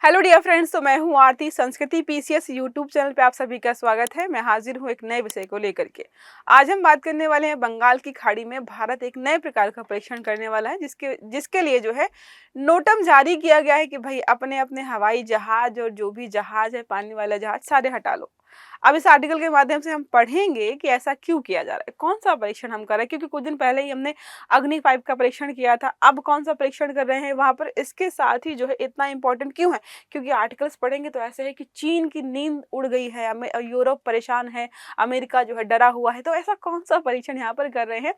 Hello dear friends, तो मैं हूं आरती। संस्कृति पीसीएस यूट्यूब चैनल पे आप सभी का स्वागत है। मैं हाजिर हूं एक नए विषय को लेकर के। आज हम बात करने वाले हैं बंगाल की खाड़ी में भारत एक नए प्रकार का परीक्षण करने वाला है, जिसके लिए जो है नोटम जारी किया गया है कि भाई अपने अपने हवाई जहाज और जो भी जहाज है, पानी वाला जहाज, सारे हटा लो। अब इस आर्टिकल के माध्यम से हम पढ़ेंगे कि ऐसा क्यों किया जा रहा है, कौन सा परीक्षण हम कर रहे हैं। क्योंकि कुछ दिन पहले ही हमने अग्नि 5 का परीक्षण किया था, अब कौन सा परीक्षण कर रहे हैं वहां पर, इसके साथ ही जो है इतना इंपॉर्टेंट क्यों है। क्योंकि आर्टिकल्स पढ़ेंगे तो ऐसे है कि चीन की नींद उड़ गई है, यूरोप परेशान है, अमेरिका जो है डरा हुआ है। तो ऐसा कौन सा परीक्षण यहाँ पर कर रहे हैं।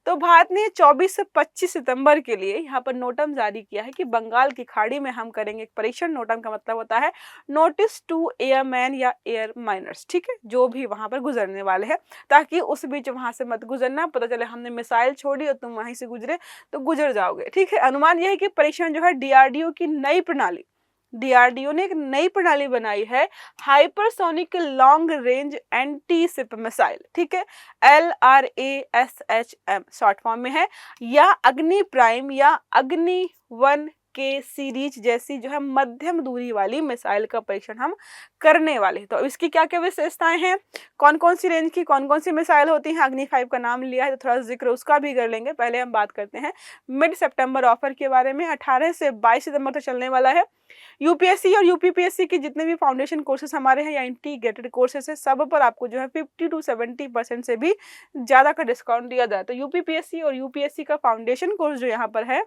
तो भारत ने 24 से 25 सितंबर के लिए यहाँ पर नोटम जारी किया है कि बंगाल की खाड़ी में हम करेंगे एक परीक्षण। नोटम का मतलब होता है नोटिस टू एयरमैन या एयर माइनर्स, ठीक है, जो भी वहां पर गुजरने वाले हैं, ताकि उस बीच वहां से मत गुजरना, पता चले हमने मिसाइल छोड़ी और तुम वहीं से गुजरे तो गुजर जाओगे, ठीक है। अनुमान यह है कि परीक्षण जो है डीआरडीओ की नई प्रणाली, डीआरडीओ ने एक नई प्रणाली बनाई है, hypersonic long range anti ship missile, ठीक है, LRASHM शॉर्ट फॉर्म में है, या अग्नि प्राइम या अग्नि 1 के सीरीज जैसी जो है मध्यम दूरी वाली मिसाइल का परीक्षण हम करने वाले हैं। तो इसकी क्या क्या विशेषताएं हैं, कौन कौन सी रेंज की कौन कौन सी मिसाइल होती हैं। अग्नि 5 का नाम लिया है तो थोड़ा जिक्र उसका भी कर लेंगे। पहले हम बात करते हैं मिड सितंबर ऑफर के बारे में। 18 से 22 सितंबर तक चलने वाला है। यूपीएससी और यूपीपीएससी के जितने भी फाउंडेशन कोर्सेज हमारे हैं या इंटीग्रेटेड कोर्सेज है, सब पर आपको जो है 50 to 70% से भी ज्यादा का डिस्काउंट दिया जाता है। तो यूपीपीएससी और यूपीएससी का फाउंडेशन कोर्स जो यहाँ पर है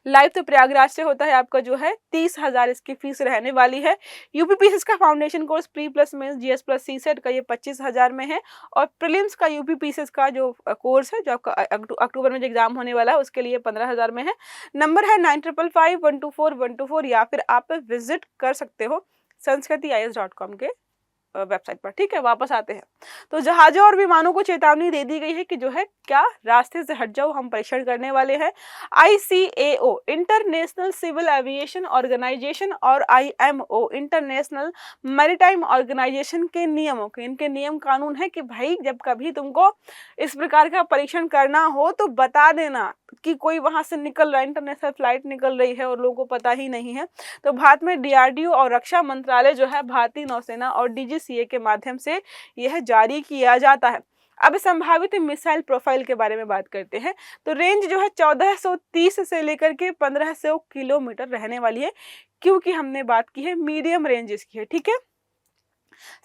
लाइव तो प्रयागराज से होता है, आपका जो है 30,000 इसकी फीस रहने वाली है। यूपीपीएससी का foundation course pre plus mains GS plus CSAT का ये 25,000 में है, और प्रीलिम्स का यूपीपीएससी का जो कोर्स है, जो आपका अक्टूबर में जो एग्जाम होने वाला है, उसके लिए 15,000 में है। नंबर है 9555124124, या फिर आप विजिट कर सकते हो sanskritIAS.com के वेबसाइट पर, ठीक है। वापस आते हैं तो जहाजों और विमानों को चेतावनी दे दी गई है कि जो है क्या रास्ते से हट जाओ, हम परीक्षण करने वाले हैं। ICAO international civil aviation organisation और IMO इंटरनेशनल मैरीटाइम ऑर्गेनाइजेशन के नियमों के, इनके नियम कानून है कि भाई जब कभी तुमको इस प्रकार का परीक्षण करना हो तो बता देना कि कोई वहां से निकल रहा है, इंटरनेशनल फ्लाइट निकल रही है और लोगों को पता ही नहीं है। तो भारत में डीआरडीओ और रक्षा मंत्रालय जो है भारतीय नौसेना और DGCA के माध्यम से यह जारी किया जाता है। अब संभावित मिसाइल प्रोफाइल के बारे में बात करते हैं। तो रेंज जो है 1430 से लेकर के 1500 किलोमीटर रहने वाली है, क्योंकि हमने बात की है मीडियम रेंज इसकी है, ठीक है।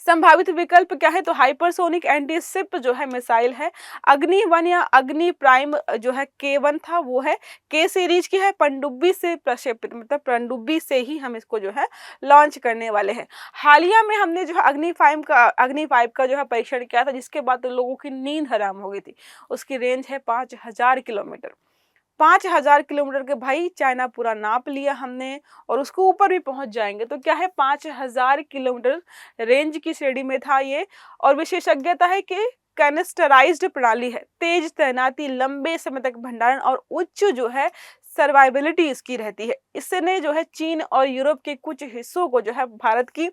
संभावित विकल्प क्या है, तो हाइपरसोनिक एंटी शिप जो है मिसाइल है, अग्नि 1 या अग्नि प्राइम जो है K1 था, वो है K सीरीज की है, पनडुब्बी से प्रक्षेपित, मतलब पनडुब्बी से ही हम इसको जो है लॉन्च करने वाले हैं। हालिया में हमने जो है अग्नि 5 का जो है परीक्षण किया था, जिसके बाद तो लोगों की नींद हराम हो गई थी। उसकी रेंज है 5000 किलोमीटर। 5000 किलोमीटर के भाई चाइना पूरा नाप लिया हमने, और उसको ऊपर भी पहुंच जाएंगे। तो क्या है, 5000 किलोमीटर रेंज की श्रेणी में था ये। और विशेषज्ञता है कि कैनिस्टराइज्ड प्रणाली है, तेज तैनाती, लंबे समय तक भंडारण और उच्च जो है सर्वाइबिलिटी इसकी रहती है। इसने जो है चीन और यूरोप के कुछ हिस्सों को जो है भारत की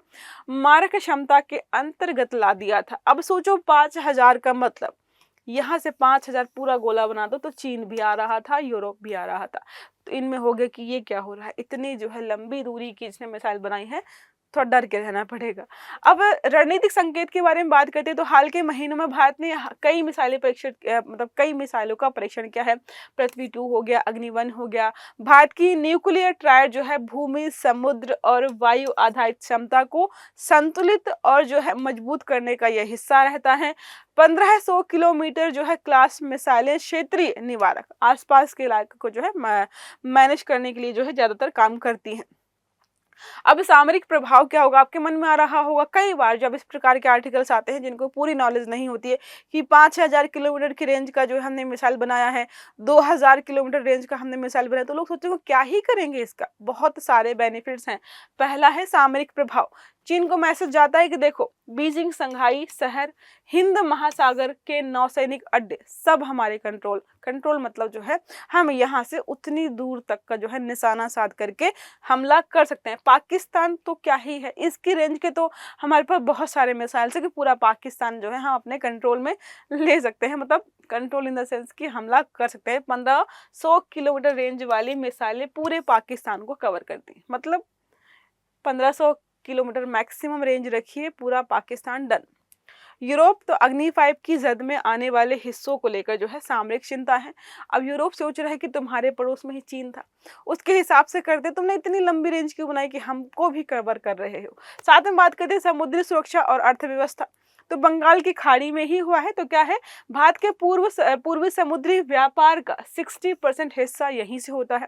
मारक क्षमता के अंतर्गत ला दिया था। अब सोचो 5000 का मतलब, यहाँ से 5000 पूरा गोला बना दो तो चीन भी आ रहा था, यूरोप भी आ रहा था। तो इनमें हो गया कि ये क्या हो रहा है, इतनी जो है लंबी दूरी की इसने मिसाइल बनाई है, थोड़ा डर के रहना पड़ेगा। अब रणनीतिक संकेत के बारे में बात करते हैं तो हाल के महीनों में भारत ने कई मिसाइलें परीक्षण, मतलब कई मिसाइलों का परीक्षण किया है। पृथ्वी 2 हो गया, अग्नि 1 हो गया। भारत की न्यूक्लियर ट्रायड जो है भूमि, समुद्र और वायु आधारित क्षमता को संतुलित और जो है मजबूत करने का यह हिस्सा रहता है। 1500 किलोमीटर जो है क्लास मिसाइलें क्षेत्रीय निवारक, आसपास के इलाके को जो है मैनेज करने के लिए जो है ज्यादातर काम करती हैं। अब सामरिक प्रभाव क्या होगा, आपके मन में आ रहा होगा कई बार जब इस प्रकार के आर्टिकल्स आते हैं जिनको पूरी नॉलेज नहीं होती है कि 5000 किलोमीटर की रेंज का जो है हमने मिसाइल बनाया है, 2000 किलोमीटर रेंज का हमने मिसाइल बनाया, तो लोग सोचेंगे क्या ही करेंगे इसका। बहुत सारे बेनिफिट्स हैं। पहला है सामरिक प्रभाव। चीन को मैसेज जाता है कि देखो, बीजिंग, संघाई शहर, हिंद महासागर के नौसैनिक अड्डे सब हमारे कंट्रोल मतलब जो है हम यहाँ से उतनी दूर तक का जो है निशाना साध करके हमला कर सकते हैं। पाकिस्तान तो क्या ही है, इसकी रेंज के तो हमारे पास बहुत सारे मिसाइल है कि पूरा पाकिस्तान जो है हम अपने कंट्रोल में ले सकते हैं, मतलब कंट्रोल इन द सेंस कि हमला कर सकते हैं। 1500 किलोमीटर रेंज वाली मिसाइलें पूरे पाकिस्तान को कवर करती हैं। मतलब 1500 किलोमीटर मैक्सिमम रेंज रखिए, पूरा पाकिस्तान डन। यूरोप तो अग्नि 5 की जद में आने वाले हिस्सों को लेकर जो है सामरिक चिंता है। अब यूरोप सोच रहा है कि तुम्हारे पड़ोस में ही चीन था, उसके हिसाब से करते, तुमने इतनी लंबी रेंज क्यों बनाई कि हमको भी कवर कर रहे हो। साथ में बात करते हैं समुद्री सुरक्षा और अर्थव्यवस्था, तो बंगाल की खाड़ी में ही हुआ है, तो क्या है, भारत के पूर्वी समुद्री व्यापार का 60% हिस्सा यहीं से होता है।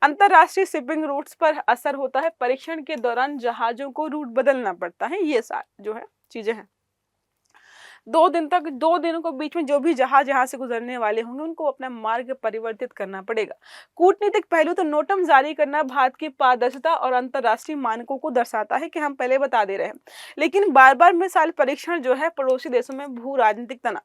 अंतरराष्ट्रीय शिपिंग रूट्स पर असर होता है, परीक्षण के दौरान जहाजों को रूट बदलना पड़ता है, ये सारी जो है चीजें हैं। 2 दिनों के बीच में जो भी जहाज यहाँ से गुजरने वाले होंगे उनको अपना मार्ग परिवर्तित करना पड़ेगा। कूटनीतिक पहलू तो नोटम जारी करना भारत की पारदर्शिता और अंतर्राष्ट्रीय मानकों को दर्शाता है कि हम पहले बता दे रहे हैं, लेकिन बार बार मिसाइल परीक्षण जो है पड़ोसी देशों में भू राजनीतिक तनाव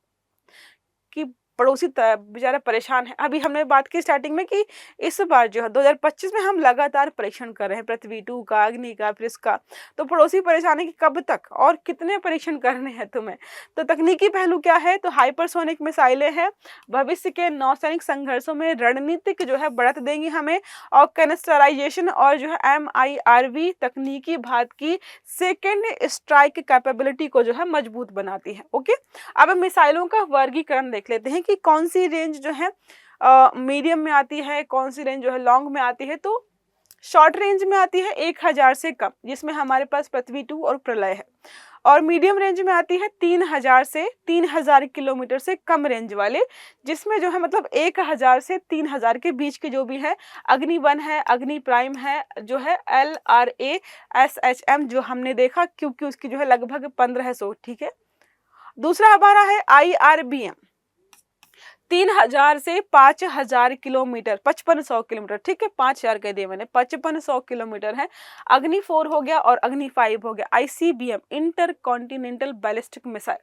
कि पड़ोसी बेचारा परेशान है। अभी हमने बात की स्टार्टिंग में कि इस बार जो है 2025 में हम लगातार परीक्षण कर रहे हैं, पृथ्वी 2 का, अग्नि का, फिर इसका, तो पड़ोसी परेशान है कि कब तक और कितने परीक्षण करने हैं तुम्हें। तो तकनीकी पहलू क्या है, तो हाइपरसोनिक मिसाइलें हैं, भविष्य के नौसैनिक संघर्षों में रणनीतिक जो है बढ़त देंगी हमें, और कैनिस्टराइजेशन और जो है MIRV तकनीकी भारत की सेकेंड स्ट्राइक कैपेबिलिटी को जो है मजबूत बनाती है। ओके, अब मिसाइलों का वर्गीकरण देख लेते हैं कि कौन सी रेंज जो है मीडियम में आती है, कौन सी रेंज जो है लॉन्ग में आती है। तो शॉर्ट रेंज में आती है 1000 से कम, जिसमें हमारे पास पृथ्वी 2 और प्रलय है, और मीडियम रेंज में आती है 3000 से 3000 किलोमीटर से कम रेंज वाले, जिसमें जो है मतलब 1000 से 3000 के बीच के जो भी है, अग्नि 1 है, अग्नि प्राइम है, जो है LRA SHM जो हमने देखा, क्योंकि उसकी जो है लगभग 1500, ठीक है। दूसरा हमारा है IRBM 3000 से 5000 किलोमीटर, 5500 किलोमीटर, ठीक है, 5000 कह दिया मैंने, 5500 किलोमीटर है। अग्नि 4 हो गया और अग्नि 5 हो गया। ICBM inter continental ballistic missile,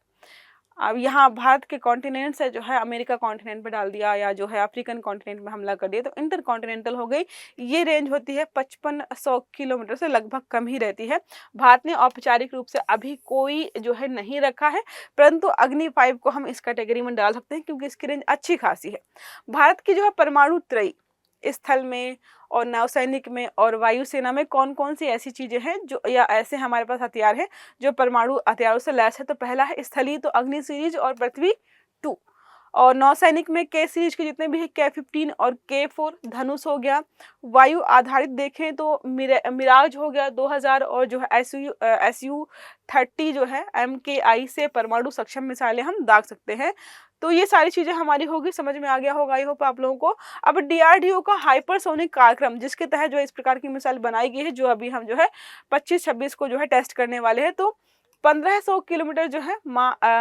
अब यहाँ भारत के कॉन्टिनेंट से जो है अमेरिका कॉन्टिनेंट पे डाल दिया, या जो है अफ्रीकन कॉन्टिनेंट में हमला कर दिया, तो इंटर कॉन्टिनेंटल हो गई। ये रेंज होती है 5500 किलोमीटर से लगभग कम ही रहती है। भारत ने औपचारिक रूप से अभी कोई जो है नहीं रखा है, परंतु अग्नि 5 को हम इस कैटेगरी में डाल सकते हैं क्योंकि इसकी रेंज अच्छी खासी है। भारत की जो है परमाणु त्रयी, स्थल में और नौसैनिक में और वायुसेना में कौन कौन सी ऐसी चीजें हैं जो, या ऐसे हमारे पास हथियार हैं जो परमाणु हथियारों से लैस है। तो पहला है स्थलीय, तो अग्नि सीरीज और पृथ्वी 2, और नौसैनिक में के सीरीज के जितने भी है K-15 और K-4, धनुष हो गया। वायु आधारित देखें तो मिराज हो गया 2000, और जो है SU-30 जो है MKI से परमाणु सक्षम मिसाइलें हम दाग सकते हैं। तो ये सारी चीजें हमारी होगी, समझ में आ गया होगा आई होप आप लोगों को। अब DRDO का हाइपरसोनिक कार्यक्रम, जिसके तहत जो इस प्रकार की मिसाइल बनाई गई है, जो अभी हम जो है 25-26 को जो है टेस्ट करने वाले हैं, तो 1500 किलोमीटर जो है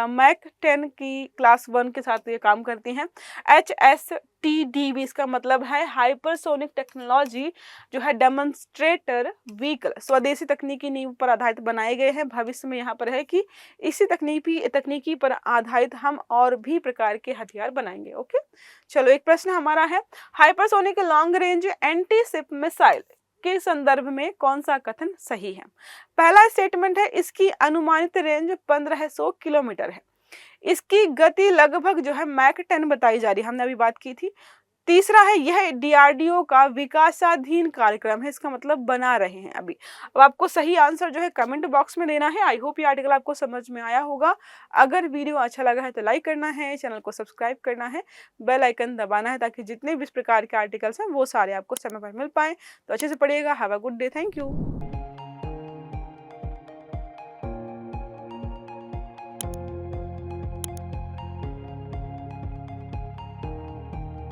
मैक 10 की क्लास 1 के साथ ये काम करती हैं। HSTDV इसका मतलब है हाइपरसोनिक टेक्नोलॉजी जो है डेमोन्स्ट्रेटर व्हीकल, स्वदेशी तकनीकी नींव पर आधारित बनाए गए हैं। भविष्य में यहाँ पर है कि इसी तकनीकी पर आधारित हम और भी प्रकार के हथियार बनाएंगे। ओके, चलो एक प्रश्न हमारा है, hypersonic long range anti ship missile के संदर्भ में कौन सा कथन सही है। पहला स्टेटमेंट है, इसकी अनुमानित रेंज 1500 किलोमीटर है, इसकी गति लगभग जो है मैक 10 बताई जा रही है, हमने अभी बात की थी। तीसरा है, यह DRDO का विकासाधीन कार्यक्रम है, इसका मतलब बना रहे हैं अभी। अब आपको सही आंसर जो है कमेंट बॉक्स में देना है। आई होप ये आर्टिकल आपको समझ में आया होगा। अगर वीडियो अच्छा लगा है तो लाइक करना है, चैनल को सब्सक्राइब करना है, बेल आइकन दबाना है, ताकि जितने भी इस प्रकार के आर्टिकल्स हैं वो सारे आपको समय पर मिल पाए। तो अच्छे से पढ़िएगा। Have a good day, thank you.